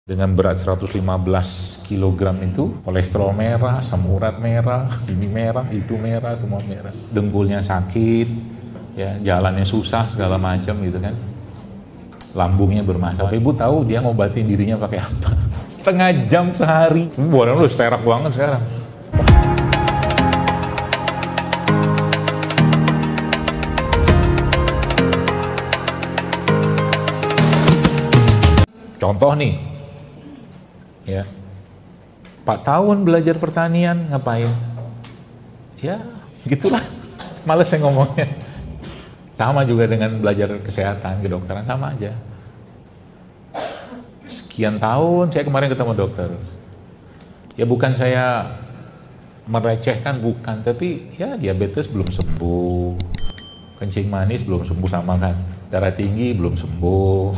dengan berat 115 kg itu, kolesterol merah, asam urat merah, ini merah, itu merah, semua merah. Dengkulnya sakit, ya, jalannya susah segala macam gitu kan. Lambungnya bermasalah. Ibu tahu dia ngobatin dirinya pakai apa? Setengah jam sehari. Buat lu sterak banget sekarang. Contoh nih, ya, 4 tahun belajar pertanian, ngapain? Ya, gitulah, males saya ngomongnya. Sama juga dengan belajar kesehatan, kedokteran, sama aja. Sekian tahun, saya kemarin ketemu dokter. Ya bukan saya merecehkan, bukan, tapi ya diabetes belum sembuh, kencing manis belum sembuh, sama kan, darah tinggi belum sembuh,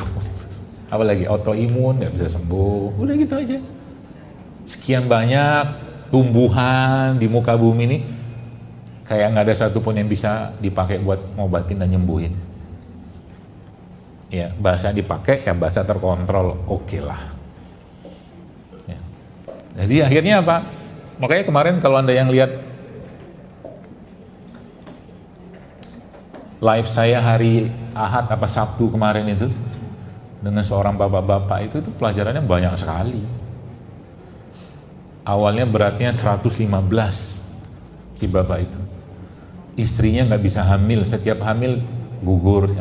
apalagi autoimun nggak bisa sembuh, udah gitu aja. Sekian banyak tumbuhan di muka bumi ini, kayak nggak ada satupun yang bisa dipakai buat ngobatin dan nyembuhin. Ya, bahasa dipakai ya bahasa terkontrol, oke lah. Ya. Jadi akhirnya apa? Makanya kemarin kalau Anda yang lihat live saya hari Ahad apa Sabtu kemarin itu, dengan seorang bapak-bapak itu pelajarannya banyak sekali. Awalnya beratnya 115 si bapak itu. Istrinya nggak bisa hamil, setiap hamil gugur,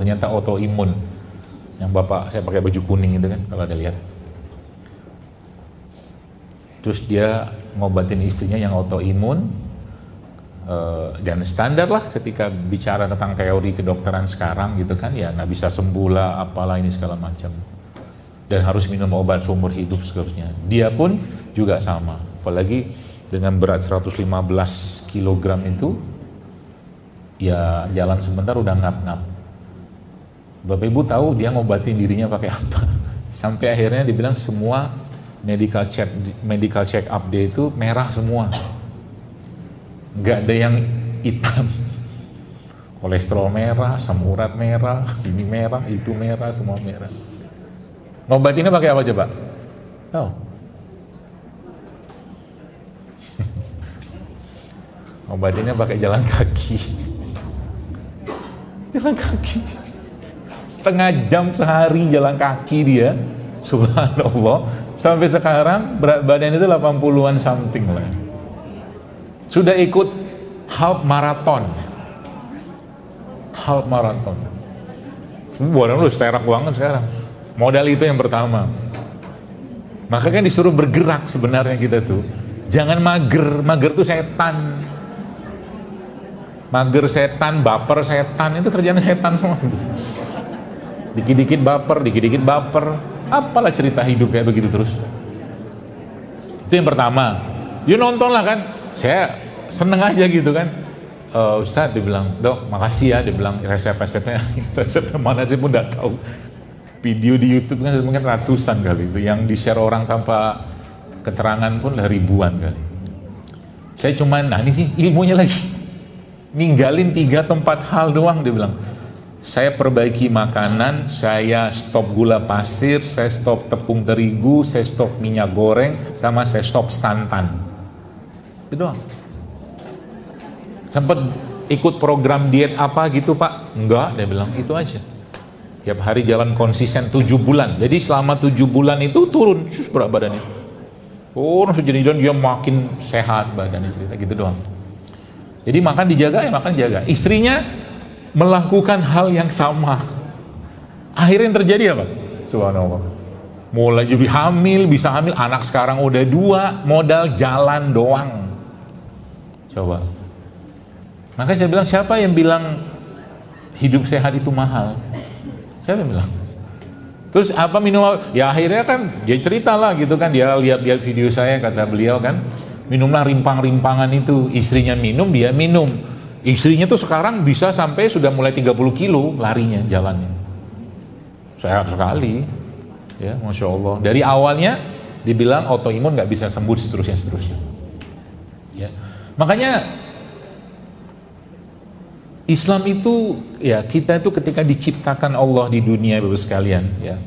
ternyata autoimun. Yang bapak saya pakai baju kuning itu kan, kalau ada lihat. Terus dia ngobatin istrinya yang autoimun. Dan standar lah ketika bicara tentang teori kedokteran sekarang gitu kan, ya nggak bisa sembuh lah, apalah ini segala macam, dan harus minum obat seumur hidup seterusnya. Dia pun juga sama, apalagi dengan berat 115 kg itu, ya jalan sebentar udah ngap-ngap. Bapak Ibu tahu dia ngobatin dirinya pakai apa? Sampai akhirnya dibilang semua medical check up dia itu merah semua. Nggak ada yang hitam. Kolesterol merah, asam urat merah, ini merah, itu merah, semua merah. Ngobatinnya pakai apa coba? Oh. Ngobatinnya pakai jalan kaki. Jalan kaki. Setengah jam sehari jalan kaki dia. Subhanallah. Sampai sekarang berat badan itu 80-an something lah. Sudah ikut half marathon. Buat lu sterak banget sekarang. Modal itu yang pertama. Maka kan disuruh bergerak sebenarnya kita tuh. Jangan mager tuh setan. Mager setan, baper setan, itu kerjaan setan semua. Dikit-dikit baper. Apalah cerita hidup kayak begitu terus. Itu yang pertama. Dia nonton lah kan. Saya seneng aja gitu kan. Ustadz dia bilang, dok makasih ya, dia bilang resepnya mana sih pun gak tahu. Video di YouTube kan mungkin ratusan kali itu, yang di share orang tanpa keterangan pun ribuan kali. Saya cuman, nah ini sih ilmunya lagi, ninggalin 3 atau 4 hal doang. Dia bilang, saya perbaiki makanan, saya stop gula pasir, saya stop tepung terigu, saya stop minyak goreng, sama saya stop santan. Itu doang. Sempat ikut program diet apa gitu Pak? Enggak, dia bilang, itu aja. Tiap hari jalan konsisten 7 bulan. Jadi selama 7 bulan itu turun berat badannya. Jadi dia makin sehat badannya, cerita gitu doang. Jadi makan dijaga ya makan jaga. Istrinya melakukan hal yang sama. Akhirnya yang terjadi apa? Subhanallah. Mulai jadi hamil, bisa hamil, anak sekarang udah 2, modal jalan doang. Coba. Maka saya bilang, siapa yang bilang hidup sehat itu mahal? Siapa yang bilang? Terus apa minum? Ya akhirnya kan dia cerita lah gitu kan, dia lihat video saya, kata beliau kan, minumlah rimpang-rimpangan itu. Istrinya minum, dia minum. Istrinya tuh sekarang bisa sampai sudah mulai 30 kilo larinya, jalannya. Sehat sekali. Ya, Masya Allah. Dari awalnya dibilang autoimun nggak bisa sembuh, seterusnya. Ya. Makanya Islam itu, ya kita itu ketika diciptakan Allah di dunia Bapak sekalian, ya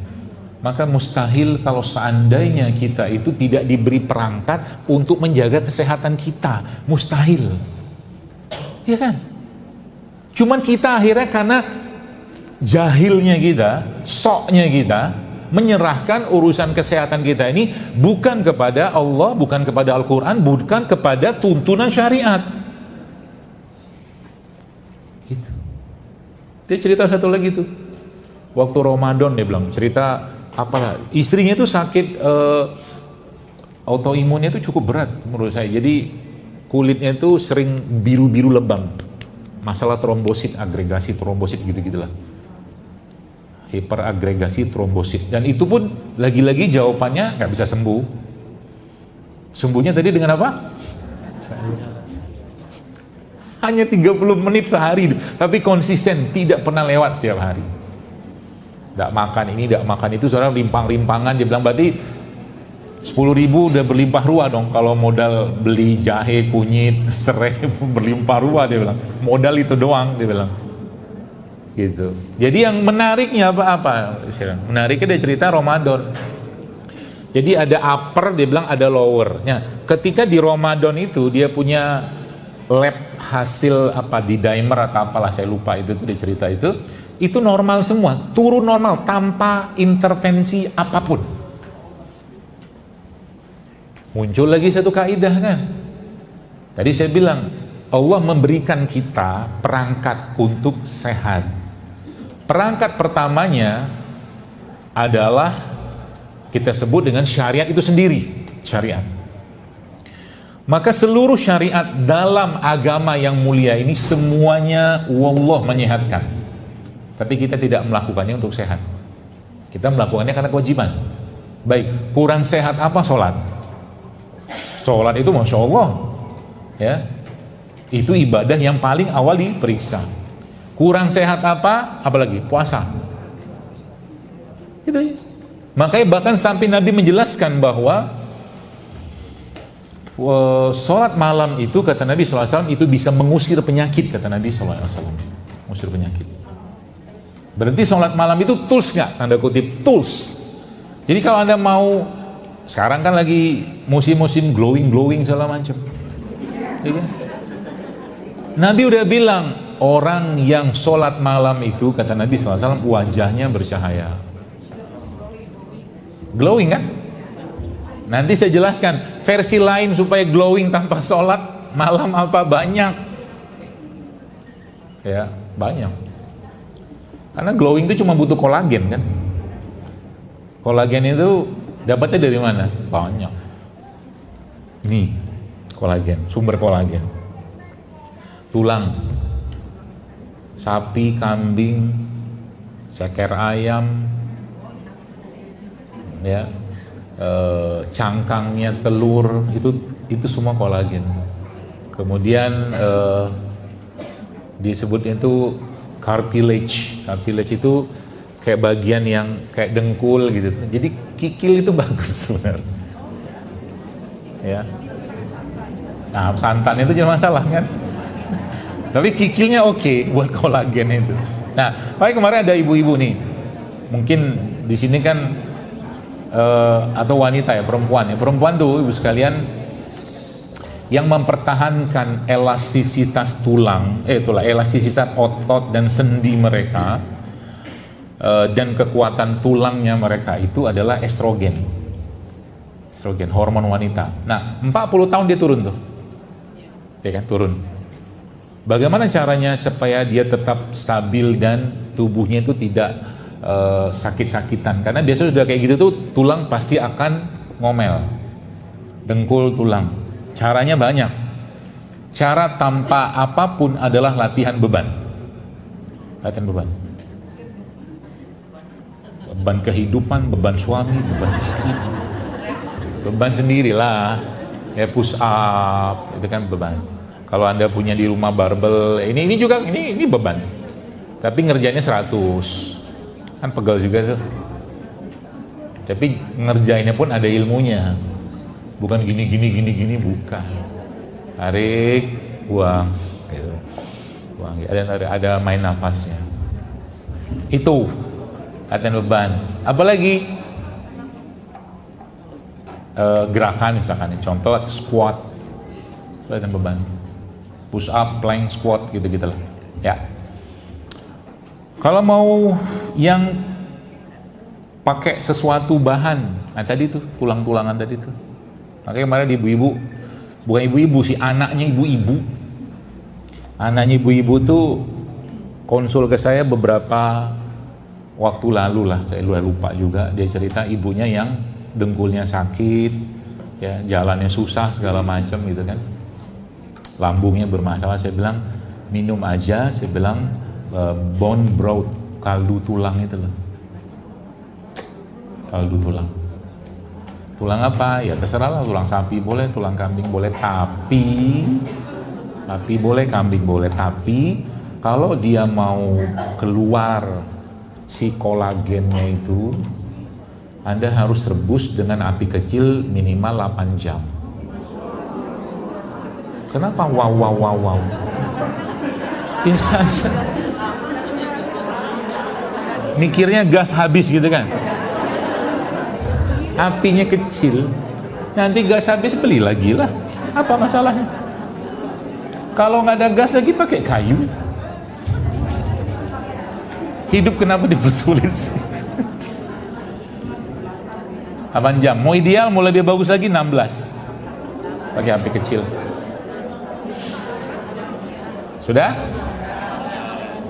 Maka mustahil kalau seandainya kita itu tidak diberi perangkat untuk menjaga kesehatan kita. Mustahil. Iya kan? Cuman kita akhirnya karena jahilnya kita, soknya kita, menyerahkan urusan kesehatan kita ini bukan kepada Allah, bukan kepada Al-Quran, bukan kepada tuntunan syariat. Gitu. Dia cerita satu lagi tuh. Waktu Ramadan dia bilang, cerita apalah, istrinya itu sakit autoimunnya itu cukup berat menurut saya. Jadi kulitnya itu sering biru-biru lebam. Masalah trombosit, agregasi trombosit gitu-gitulah. Hiperagregasi trombosit. Dan itu pun lagi-lagi jawabannya nggak bisa sembuh. Sembuhnya tadi dengan apa? Hanya 30 menit sehari, tapi konsisten, tidak pernah lewat setiap hari. Tidak makan ini, tidak makan itu, saudara, rimpang-rimpangan. Dia bilang berarti 10.000 udah berlimpah ruah dong. Kalau modal beli jahe, kunyit, serai berlimpah ruah, dia bilang. Modal itu doang, dia bilang. Gitu. Jadi yang menariknya apa? Menariknya dia cerita Ramadan. Jadi ada upper, dia bilang ada lowernya. Ketika di Ramadan itu dia punya lab hasil apa di dimer atau apalah, saya lupa itu dia cerita itu normal semua, turun normal tanpa intervensi apapun. Muncul lagi satu kaidah kan. Tadi saya bilang Allah memberikan kita perangkat untuk sehat. Perangkat pertamanya adalah kita sebut dengan syariat itu sendiri, syariat. Maka seluruh syariat dalam agama yang mulia ini semuanya wallah menyehatkan. Tapi kita tidak melakukannya untuk sehat. Kita melakukannya karena kewajiban. Baik, kurang sehat apa? Sholat. Sholat itu Masya Allah, ya, itu ibadah yang paling awal diperiksa. Kurang sehat apa? Apalagi puasa. Gitu. Makanya bahkan sampai Nabi menjelaskan bahwa sholat malam itu, kata Nabi SAW, itu bisa mengusir penyakit, kata Nabi SAW. Mengusir penyakit. Berarti sholat malam itu tools nggak? Tanda kutip tools. Jadi kalau Anda mau, sekarang kan lagi musim-musim glowing segala macam. Ya, Nabi udah bilang orang yang sholat malam itu, kata Nabi SAW, wajahnya bercahaya. Glowing kan? Nanti saya jelaskan versi lain supaya glowing tanpa sholat malam apa, banyak. Ya, banyak. Karena glowing itu cuma butuh kolagen kan. Kolagen itu dapatnya dari mana? Banyak. Nih, kolagen, sumber kolagen. Tulang, sapi, kambing, ceker ayam, ya, cangkangnya telur, itu semua kolagen. Kemudian disebutnya itu cartilage itu kayak bagian yang kayak dengkul gitu. Jadi kikil itu bagus sebenarnya. Ya. Nah, santan itu jangan masalah kan. Tapi kikilnya oke buat kolagen itu. Nah, pakai kemarin ada ibu-ibu nih. Mungkin di sini kan atau wanita ya, perempuan ya. Perempuan tuh ibu sekalian yang mempertahankan elastisitas tulang, elastisitas otot dan sendi mereka, dan kekuatan tulangnya mereka itu adalah estrogen, hormon wanita. Nah, 40 tahun dia turun tuh, ya kan, turun. Bagaimana caranya supaya dia tetap stabil dan tubuhnya itu tidak sakit-sakitan? Karena biasanya sudah kayak gitu tuh tulang pasti akan ngomel, dengkul tulang. Caranya banyak. Cara tanpa apapun adalah latihan beban. Latihan beban. Beban kehidupan, beban suami, beban istri. Beban sendirilah. Ya, push up, itu kan beban. Kalau Anda punya di rumah barbel, ini juga ini beban. Tapi ngerjainnya 100. Kan pegel juga tuh. Tapi ngerjainnya pun ada ilmunya. Bukan gini, bukan. Tarik, buang, gitu. Buang. Ada main nafasnya. Itu latihan beban. Apalagi gerakan misalkan, contoh squat, kelihatan beban, push up, plank, squat gitu-gitu lah. Ya. Kalau mau yang pakai sesuatu bahan, nah tadi tuh tulang-tulangan tadi tuh. Makanya kemarin ibu-ibu, bukan ibu-ibu sih, anaknya ibu-ibu. Anaknya ibu-ibu tuh konsul ke saya beberapa waktu lalu lah, saya lupa juga. Dia cerita ibunya yang dengkulnya sakit, ya jalannya susah segala macam gitu kan. Lambungnya bermasalah, saya bilang minum aja, saya bilang bone broth, kaldu tulang itu loh. Kaldu tulang. Tulang apa? Ya terserah lah, tulang sapi boleh, tulang kambing boleh, tapi boleh, kambing boleh, tapi kalau dia mau keluar si kolagennya itu, Anda harus rebus dengan api kecil minimal 8 jam. Kenapa wow? Biasa aja. Mikirnya gas habis gitu kan. Apinya kecil, nanti gas habis beli lagi lah. Apa masalahnya? Kalau nggak ada gas lagi pakai kayu. Hidup kenapa dipersulit sih? 8 jam. Mau ideal, mau lebih bagus lagi 16. Pakai api kecil. Sudah?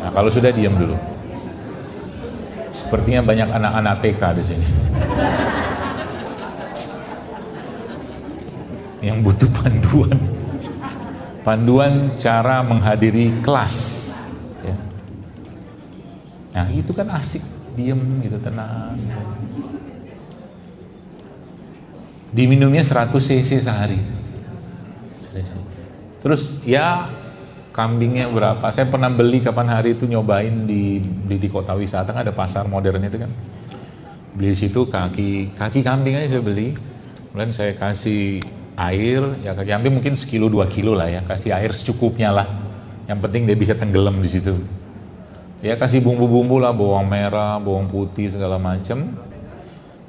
Nah, kalau sudah diam dulu. Sepertinya banyak anak-anak TK di sini. Yang butuh panduan cara menghadiri kelas. Ya. Nah itu kan asik, diem gitu, tenang. Diminumnya 100 cc sehari. Terus ya kambingnya berapa? Saya pernah beli kapan hari itu nyobain di kota wisata, kan ada pasar modern itu kan. Beli di situ kaki kambing aja saya beli. Kemudian saya kasih air, ya kaki kambing mungkin 1-2 kilo lah ya, kasih air secukupnya lah. Yang penting dia bisa tenggelam di situ. Ya kasih bumbu-bumbu lah, bawang merah, bawang putih segala macam.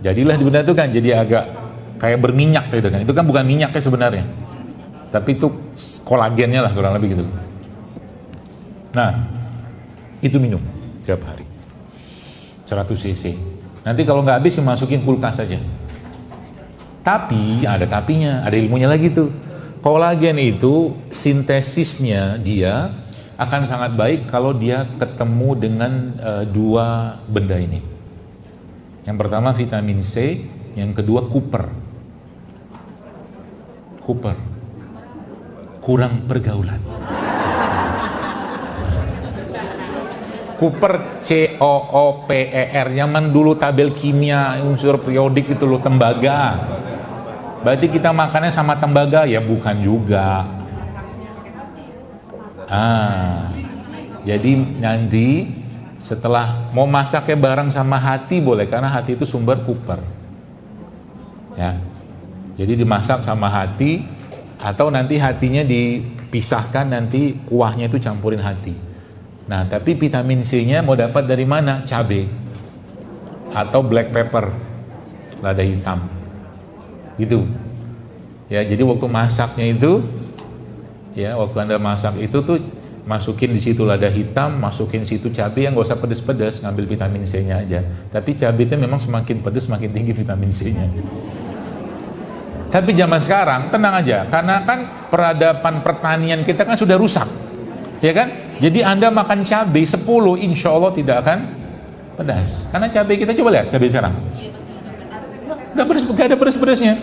Jadilah di benda itu kan jadi agak kayak berminyak gitu kan. Itu kan bukan minyaknya sebenarnya, tapi itu kolagennya lah kurang lebih gitu. Nah, itu minum tiap hari 100 cc. Nanti kalau nggak habis masukin kulkas saja. Tapi ada tapinya, ada ilmunya lagi tuh. Kolagen itu sintesisnya dia akan sangat baik kalau dia ketemu dengan dua benda ini. Yang pertama vitamin C, yang kedua kuper. Kurang pergaulan. Kuper COOPER, zaman dulu tabel kimia unsur periodik itu loh, tembaga. Berarti kita makannya sama tembaga? Ya bukan juga. Jadi nanti setelah mau masaknya bareng sama hati boleh, karena hati itu sumber kuper. Ya. Jadi dimasak sama hati, atau nanti hatinya dipisahkan, nanti kuahnya itu campurin hati. Nah, tapi vitamin C-nya mau dapat dari mana? Cabai atau black pepper, lada hitam. Gitu. Ya, jadi waktu masaknya itu, ya, waktu Anda masak itu tuh masukin di situ lada hitam, masukin situ cabai yang gak usah pedes-pedes, ngambil vitamin C-nya aja. Tapi cabai itu memang semakin pedes semakin tinggi vitamin C-nya. Tapi zaman sekarang tenang aja, karena kan peradaban pertanian kita kan sudah rusak, ya kan? Jadi Anda makan cabai 10, insya Allah tidak akan pedas. Karena cabai kita, coba lihat cabai sekarang, nggak ada pedes-pedesnya.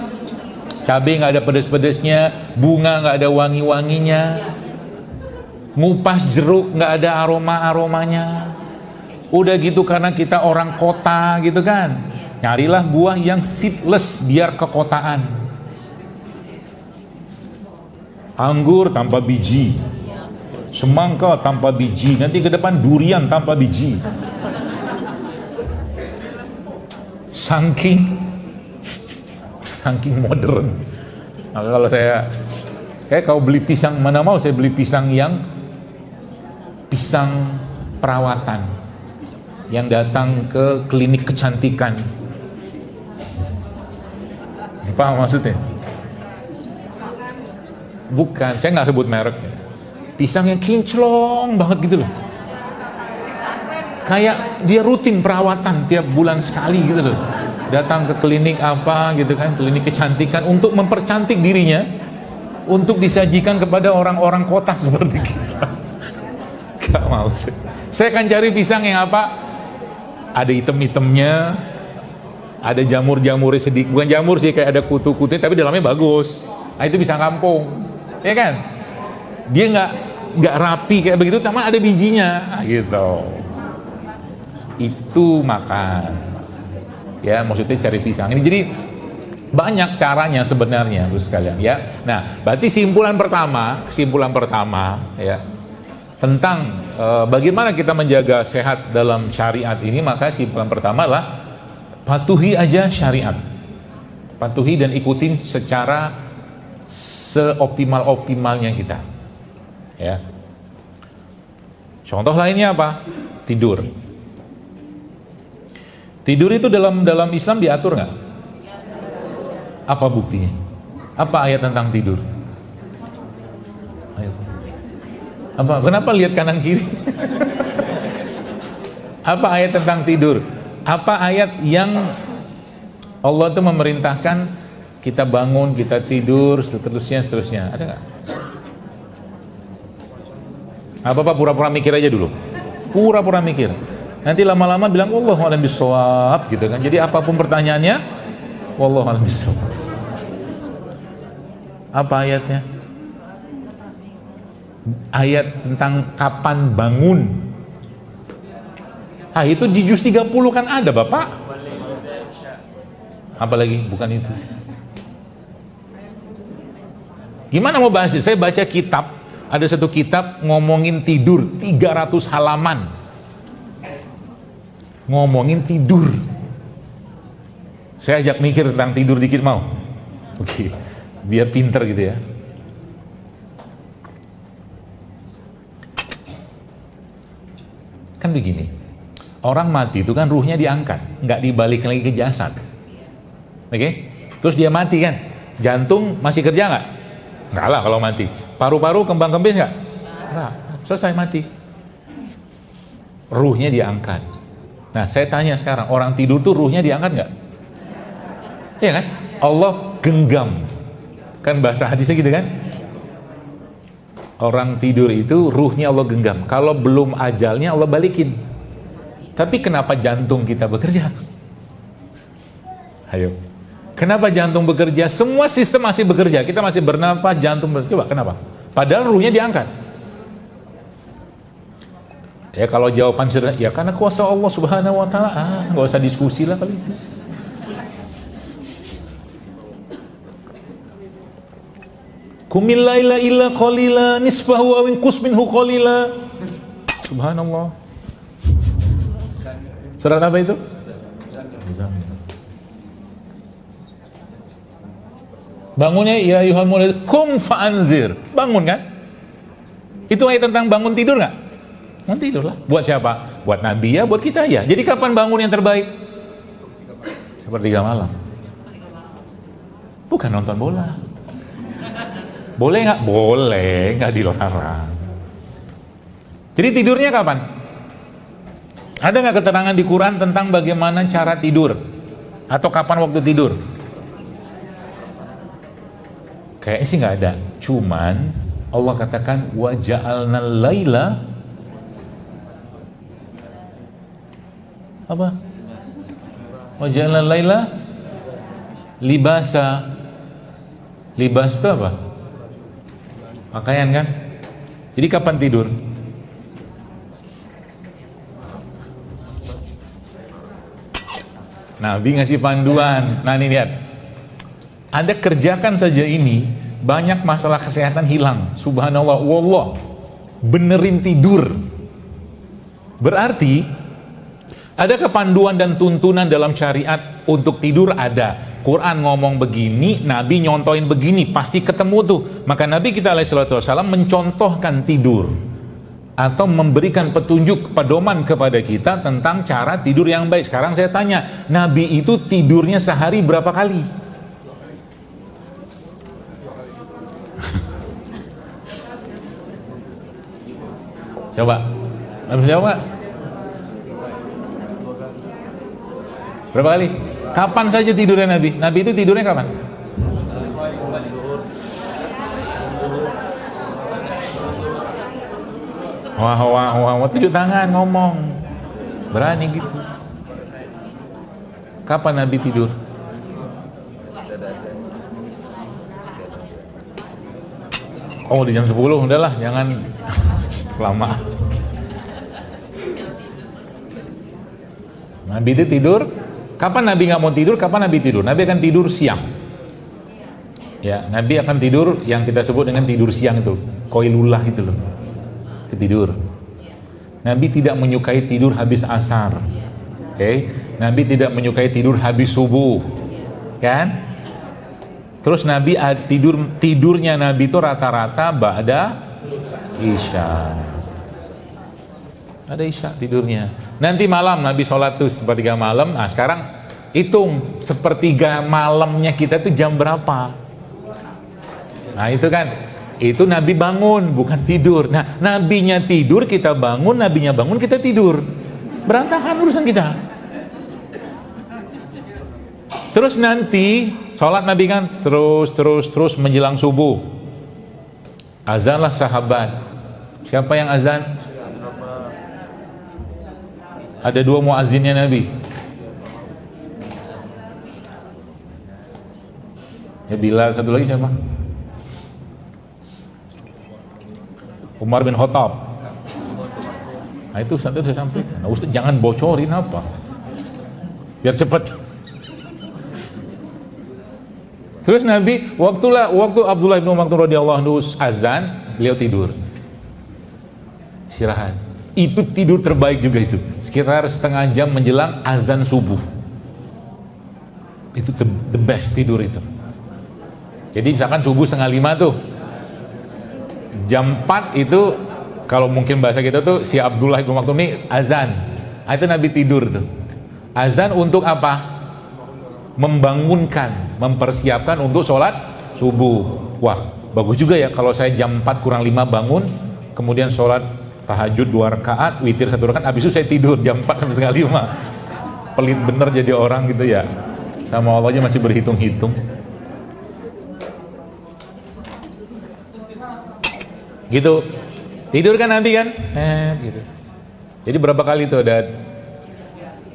Cabai nggak ada pedes-pedesnya, bunga nggak ada wangi-wanginya, ngupas jeruk nggak ada aroma-aromanya. Udah gitu karena kita orang kota gitu kan, nyarilah buah yang seedless biar kekotaan. Anggur tanpa biji, semangka tanpa biji, nanti ke depan durian tanpa biji. Saking modern. Nah, kalau saya kalau beli pisang, mana mau saya beli pisang yang pisang perawatan, yang datang ke klinik kecantikan. Paham maksudnya? Bukan, saya nggak sebut mereknya. Pisang yang kinclong banget gitu loh. Kayak dia rutin perawatan tiap bulan sekali gitu loh. Datang ke klinik apa gitu kan, klinik kecantikan untuk mempercantik dirinya, untuk disajikan kepada orang-orang kota seperti kita. Gak mau sih. Saya akan cari pisang yang apa? Ada item-itemnya, ada jamur-jamurnya sedikit, bukan jamur sih, kayak ada kutu-kutunya, tapi dalamnya bagus. Nah itu pisang kampung, ya kan? Dia nggak rapi kayak begitu, tapi ada bijinya, gitu. Itu makan. Ya, maksudnya cari pisang. Ini jadi banyak caranya sebenarnya, Bro sekalian. Ya, nah, berarti kesimpulan pertama, ya, tentang bagaimana kita menjaga sehat dalam syariat ini, maka kesimpulan pertama adalah patuhi aja syariat, patuhi dan ikutin secara seoptimal-optimalnya kita. Ya. Contoh lainnya apa? Tidur. Tidur itu dalam Islam diatur nggak? Apa buktinya? Apa ayat tentang tidur? Ayo. Apa? Kenapa lihat kanan kiri? Apa ayat tentang tidur? Apa ayat yang Allah itu memerintahkan kita bangun, kita tidur, seterusnya? Ada nggak? Apa pura-pura mikir aja dulu. Pura-pura mikir. Nanti lama-lama bilang wallahu a'lam bishawab gitu kan. Jadi apapun pertanyaannya, wallahu a'lam bishawab. Apa ayatnya? Ayat tentang kapan bangun. Ah, itu di juz 30 kan ada, Bapak. Apalagi bukan itu. Gimana mau bahas itu? Saya baca kitab, ada satu kitab ngomongin tidur 300 halaman. Ngomongin tidur. Saya ajak mikir tentang tidur dikit, mau? Oke. Biar pinter gitu ya. Kan begini. Orang mati itu kan ruhnya diangkat, nggak dibalik lagi ke jasad. Oke? Terus dia mati kan? Jantung masih kerja nggak? Nggak lah kalau mati. Paru-paru kembang kempis nggak? Nggak. Selesai mati. Ruhnya diangkat. Nah, saya tanya sekarang, orang tidur tuh ruhnya diangkat nggak? Iya kan? Allah genggam. Kan bahasa hadisnya gitu kan? Orang tidur itu ruhnya Allah genggam. Kalau belum ajalnya Allah balikin. Tapi kenapa jantung kita bekerja? Ayo. Kenapa jantung bekerja? Semua sistem masih bekerja. Kita masih bernafas, jantung bekerja. Coba kenapa? Padahal ruhnya diangkat. Ya kalau jawaban sederhana, ya karena kuasa Allah Subhanahu wa taala. Nggak usah diskusi lah kali itu. Qumil laila illa qalila nisfahu aw inqus minhu qalila. Subhanallah. Surat apa itu? Bangunnya ya ayyuhal mudaththir qum fa'anzir. Bangun kan? Itu ayat tentang bangun tidur nggak? Bangun tidur lah. Buat siapa? Buat Nabi ya, buat kita ya. Jadi kapan bangun yang terbaik? Sepertiga malam. Bukan nonton bola. Boleh nggak? Boleh, nggak dilarang. Jadi tidurnya kapan? Ada nggak keterangan di Quran tentang bagaimana cara tidur? Atau kapan waktu tidur? Kayaknya sih nggak ada. Cuman Allah katakan wa ja'alnal laila apa? Wa ja'alnal laila libasa. Libas itu apa? Pakaian kan? Jadi kapan tidur? Nabi ngasih panduan. Nah ini lihat. Anda kerjakan saja ini, banyak masalah kesehatan hilang. Subhanallah, wallah. Benerin tidur. Berarti ada kepanduan dan tuntunan dalam syariat untuk tidur ada. Quran ngomong begini, Nabi nyontohin begini, pasti ketemu tuh. Maka Nabi kita alaihissalam mencontohkan tidur atau memberikan petunjuk pedoman kepada kita tentang cara tidur yang baik. Sekarang saya tanya, Nabi itu tidurnya sehari berapa kali? Coba. Bisa jawab nggak? Berapa kali? Kapan saja tidurnya Nabi? Nabi itu tidurnya kapan? Wah, tunjuk tangan, ngomong. Berani gitu. Kapan Nabi tidur? Oh, di jam 10, udahlah, jangan lama. Nabi itu tidur. Kapan Nabi nggak mau tidur? Kapan Nabi tidur? Nabi akan tidur siang. Ya, Nabi akan tidur yang kita sebut dengan tidur siang itu, qailullah itu loh. Tidur. Nabi tidak menyukai tidur habis asar. Oke. Nabi tidak menyukai tidur habis subuh. Kan? Terus Nabi tidurnya Nabi itu rata-rata ba'da Isya. Ada Isya tidurnya. Nanti malam Nabi sholat tuh sepertiga malam. Nah sekarang hitung sepertiga malamnya kita tuh jam berapa? Nah itu kan. Itu Nabi bangun, bukan tidur. Nah, Nabinya tidur, kita bangun, Nabinya bangun, kita tidur. Berantakan urusan kita. Terus nanti, sholat Nabi kan terus menjelang subuh. Azanlah sahabat. Siapa yang azan? Ada 2 muazzinnya Nabi. Ya Bilal, satu lagi siapa? Umar bin Khattab. Nah itu Ustaz saya sampaikan. Nah, Ustaz jangan bocorin apa, biar cepat. Terus Nabi waktu Abdullah bin Maktum radhiyallahu anhu azan, beliau tidur, istirahat. Itu tidur terbaik juga itu. Sekitar setengah jam menjelang azan subuh. Itu the best tidur itu. Jadi misalkan subuh 4:30 tuh. Jam 4 itu kalau mungkin bahasa kita tuh si Abdullah bin Maktum ini azan. Nah, itu Nabi tidur tuh. Azan untuk apa? Membangunkan, mempersiapkan untuk sholat subuh. Wah, bagus juga ya kalau saya jam 4 kurang 5 bangun, kemudian sholat tahajud 2 rakaat, witir 1 rakaat, habis itu saya tidur jam 4 sampai setengah 5. Pelit bener jadi orang gitu ya. Sama Allah aja masih berhitung-hitung. Gitu, tidur kan nanti kan, gitu. Jadi berapa kali itu ada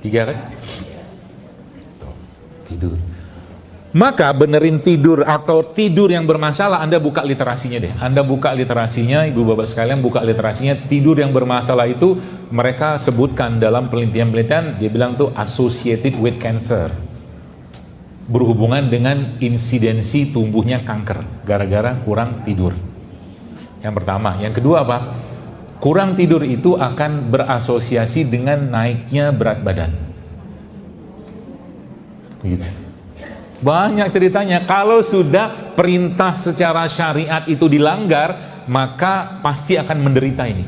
3 kan? Tidur. Maka benerin tidur atau tidur yang bermasalah, Anda buka literasinya deh. Anda buka literasinya, ibu bapak sekalian buka literasinya. Tidur yang bermasalah itu mereka sebutkan dalam penelitian-penelitian, dia bilang tuh associated with cancer. Berhubungan dengan insidensi tumbuhnya kanker gara-gara kurang tidur. Yang pertama, yang kedua apa? Kurang tidur itu akan berasosiasi dengan naiknya berat badan. Gitu. Banyak ceritanya. Kalau sudah perintah secara syariat itu dilanggar, maka pasti akan menderita ini.